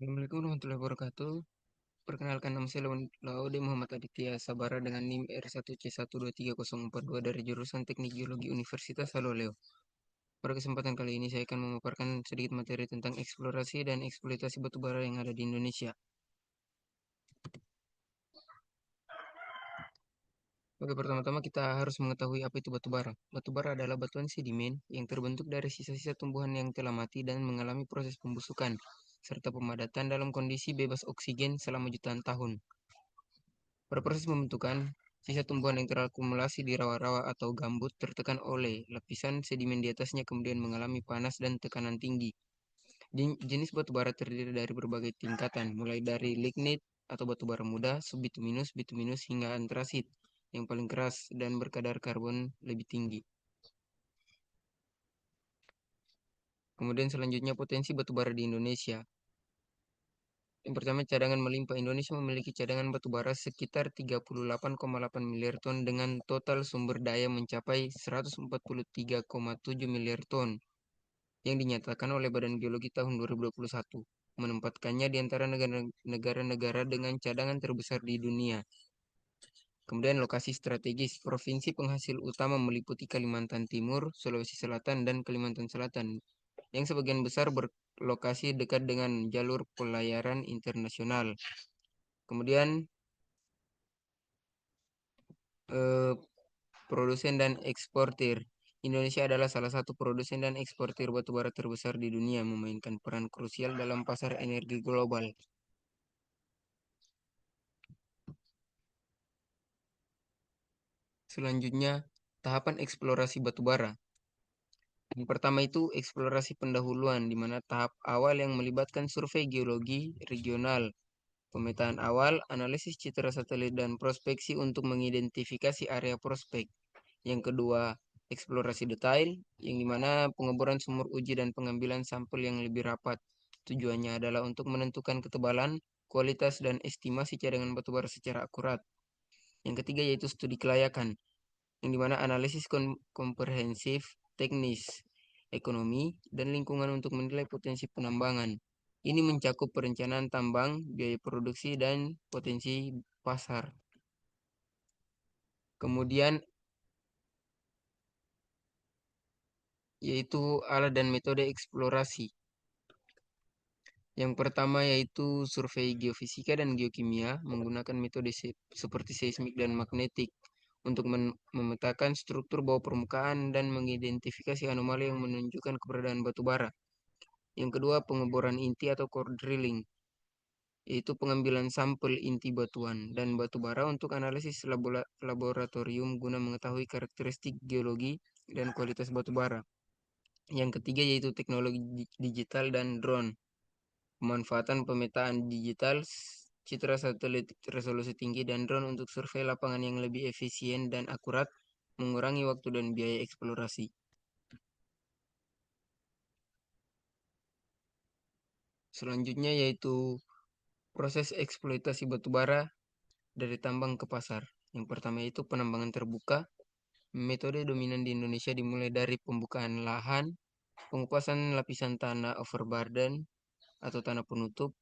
Assalamualaikum warahmatullahi wabarakatuh. Perkenalkan, nama saya Laude Muhammad Aditya Sabara dengan NIM R1C123042 dari jurusan Teknik Geologi Universitas Haloleo. Pada kesempatan kali ini saya akan memaparkan sedikit materi tentang eksplorasi dan eksploitasi batubara yang ada di Indonesia. Oke, pertama-tama kita harus mengetahui apa itu batubara. Batubara adalah batuan sedimen yang terbentuk dari sisa-sisa tumbuhan yang telah mati dan mengalami proses pembusukan serta pemadatan dalam kondisi bebas oksigen selama jutaan tahun. Pada proses pembentukan, sisa tumbuhan yang terakumulasi di rawa-rawa atau gambut tertekan oleh lapisan sedimen di atasnya kemudian mengalami panas dan tekanan tinggi. Jenis batubara terdiri dari berbagai tingkatan, mulai dari lignit atau batubara muda, subbituminus, bituminus, hingga antrasit yang paling keras dan berkadar karbon lebih tinggi. Kemudian selanjutnya potensi batubara di Indonesia. Yang pertama, cadangan melimpah. Indonesia memiliki cadangan batubara sekitar 38,8 miliar ton dengan total sumber daya mencapai 143,7 miliar ton yang dinyatakan oleh Badan Geologi tahun 2021, menempatkannya di antara negara-negara dengan cadangan terbesar di dunia. Kemudian lokasi strategis. Provinsi penghasil utama meliputi Kalimantan Timur, Sulawesi Selatan, dan Kalimantan Selatan, yang sebagian besar berlokasi dekat dengan jalur pelayaran internasional. Kemudian produsen dan eksportir. Indonesia adalah salah satu produsen dan eksportir batubara terbesar di dunia, memainkan peran krusial dalam pasar energi global. Selanjutnya, tahapan eksplorasi batubara. Yang pertama itu eksplorasi pendahuluan, di mana tahap awal yang melibatkan survei geologi regional, pemetaan awal, analisis citra satelit, dan prospeksi untuk mengidentifikasi area prospek. Yang kedua, eksplorasi detail, yang dimana pengeboran sumur uji dan pengambilan sampel yang lebih rapat. Tujuannya adalah untuk menentukan ketebalan, kualitas, dan estimasi cadangan batubara secara akurat. Yang ketiga yaitu studi kelayakan, yang dimana analisis komprehensif, teknis, ekonomi, dan lingkungan untuk menilai potensi penambangan. Ini mencakup perencanaan tambang, biaya produksi, dan potensi pasar. Kemudian yaitu alat dan metode eksplorasi. Yang pertama yaitu survei geofisika dan geokimia menggunakan metode seperti seismik dan magnetik untuk memetakan struktur bawah permukaan dan mengidentifikasi anomali yang menunjukkan keberadaan batu bara. Yang kedua, pengeboran inti atau core drilling, yaitu pengambilan sampel inti batuan dan batu bara untuk analisis laboratorium guna mengetahui karakteristik geologi dan kualitas batu bara. Yang ketiga yaitu teknologi digital dan drone. Pemanfaatan pemetaan digital, citra satelit resolusi tinggi, dan drone untuk survei lapangan yang lebih efisien dan akurat, mengurangi waktu dan biaya eksplorasi. Selanjutnya yaitu proses eksploitasi batubara dari tambang ke pasar. Yang pertama itu penambangan terbuka. Metode dominan di Indonesia dimulai dari pembukaan lahan, pengupasan lapisan tanah overburden atau tanah penutup,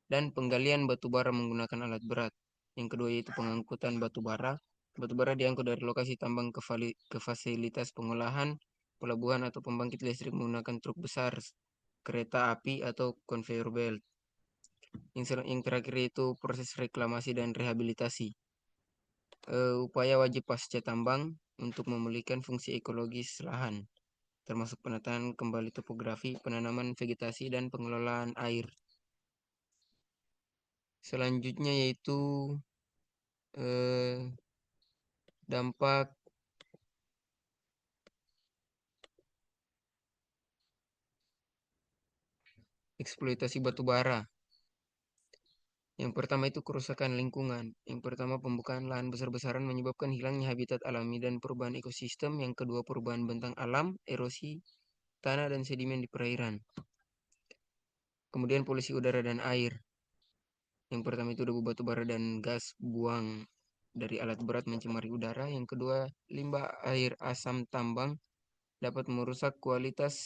dan penggalian batu bara menggunakan alat berat. Yang kedua yaitu pengangkutan batu bara. Batu bara diangkut dari lokasi tambang ke fasilitas pengolahan, pelabuhan atau pembangkit listrik menggunakan truk besar, kereta api atau conveyor belt. Yang terakhir yaitu proses reklamasi dan rehabilitasi. Upaya wajib pasca tambang untuk memulihkan fungsi ekologis lahan, termasuk penataan kembali topografi, penanaman vegetasi, dan pengelolaan air. Selanjutnya yaitu dampak eksploitasi batu bara. Yang pertama itu kerusakan lingkungan. Yang pertama pembukaan lahan besar-besaran menyebabkan hilangnya habitat alami dan perubahan ekosistem. Yang kedua perubahan bentang alam, erosi tanah dan sedimen di perairan. Kemudian polusi udara dan air. Yang pertama itu debu batu bara dan gas buang dari alat berat mencemari udara. Yang kedua, limbah air asam tambang dapat merusak kualitas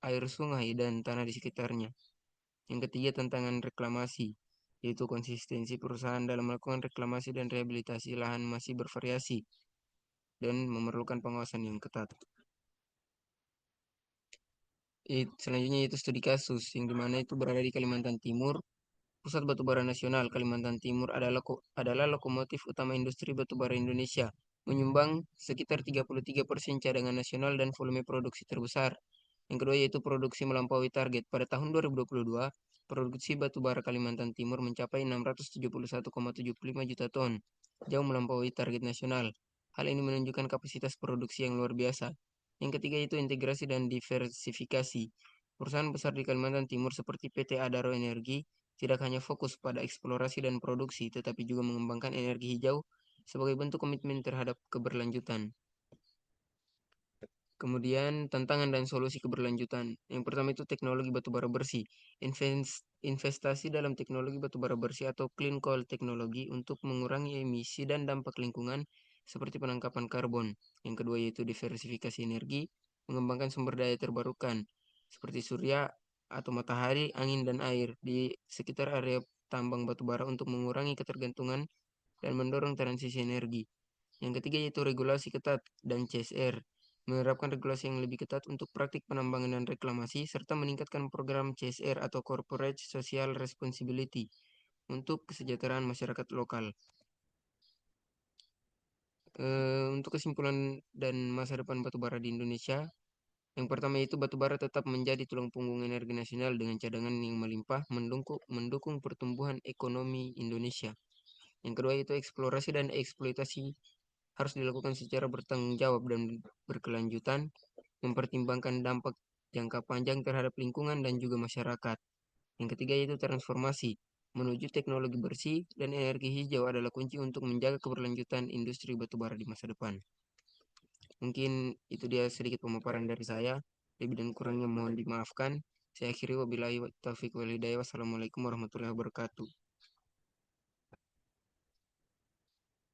air sungai dan tanah di sekitarnya. Yang ketiga, tantangan reklamasi, yaitu konsistensi perusahaan dalam melakukan reklamasi dan rehabilitasi lahan masih bervariasi dan memerlukan pengawasan yang ketat. Selanjutnya yaitu studi kasus, yang dimana itu berada di Kalimantan Timur. Pusat Batubara Nasional Kalimantan Timur adalah lokomotif utama industri batubara Indonesia, menyumbang sekitar 33% cadangan nasional dan volume produksi terbesar. Yang kedua yaitu produksi melampaui target. Pada tahun 2022, produksi batubara Kalimantan Timur mencapai 671,75 juta ton, jauh melampaui target nasional. Hal ini menunjukkan kapasitas produksi yang luar biasa. Yang ketiga yaitu integrasi dan diversifikasi. Perusahaan besar di Kalimantan Timur seperti PT Adaro Energi tidak hanya fokus pada eksplorasi dan produksi, tetapi juga mengembangkan energi hijau sebagai bentuk komitmen terhadap keberlanjutan. Kemudian tantangan dan solusi keberlanjutan. Yang pertama itu teknologi batubara bersih. Investasi dalam teknologi batubara bersih atau clean coal teknologi untuk mengurangi emisi dan dampak lingkungan seperti penangkapan karbon. Yang kedua yaitu diversifikasi energi, mengembangkan sumber daya terbarukan seperti surya atau matahari, angin dan air di sekitar area tambang batubara untuk mengurangi ketergantungan dan mendorong transisi energi. Yang ketiga yaitu regulasi ketat dan CSR, menerapkan regulasi yang lebih ketat untuk praktik penambangan dan reklamasi, serta meningkatkan program CSR atau Corporate Social Responsibility untuk kesejahteraan masyarakat lokal. Untuk kesimpulan dan masa depan batubara di Indonesia, yang pertama itu batubara tetap menjadi tulang punggung energi nasional dengan cadangan yang melimpah, mendukung pertumbuhan ekonomi Indonesia. Yang kedua itu eksplorasi dan eksploitasi harus dilakukan secara bertanggung jawab dan berkelanjutan, mempertimbangkan dampak jangka panjang terhadap lingkungan dan juga masyarakat. Yang ketiga yaitu transformasi, menuju teknologi bersih dan energi hijau adalah kunci untuk menjaga keberlanjutan industri batubara di masa depan. Mungkin itu dia sedikit pemaparan dari saya. Lebih dan kurangnya mohon dimaafkan. Saya akhiri wabillahi taufiq wal hidayah. Wassalamualaikum warahmatullahi wabarakatuh.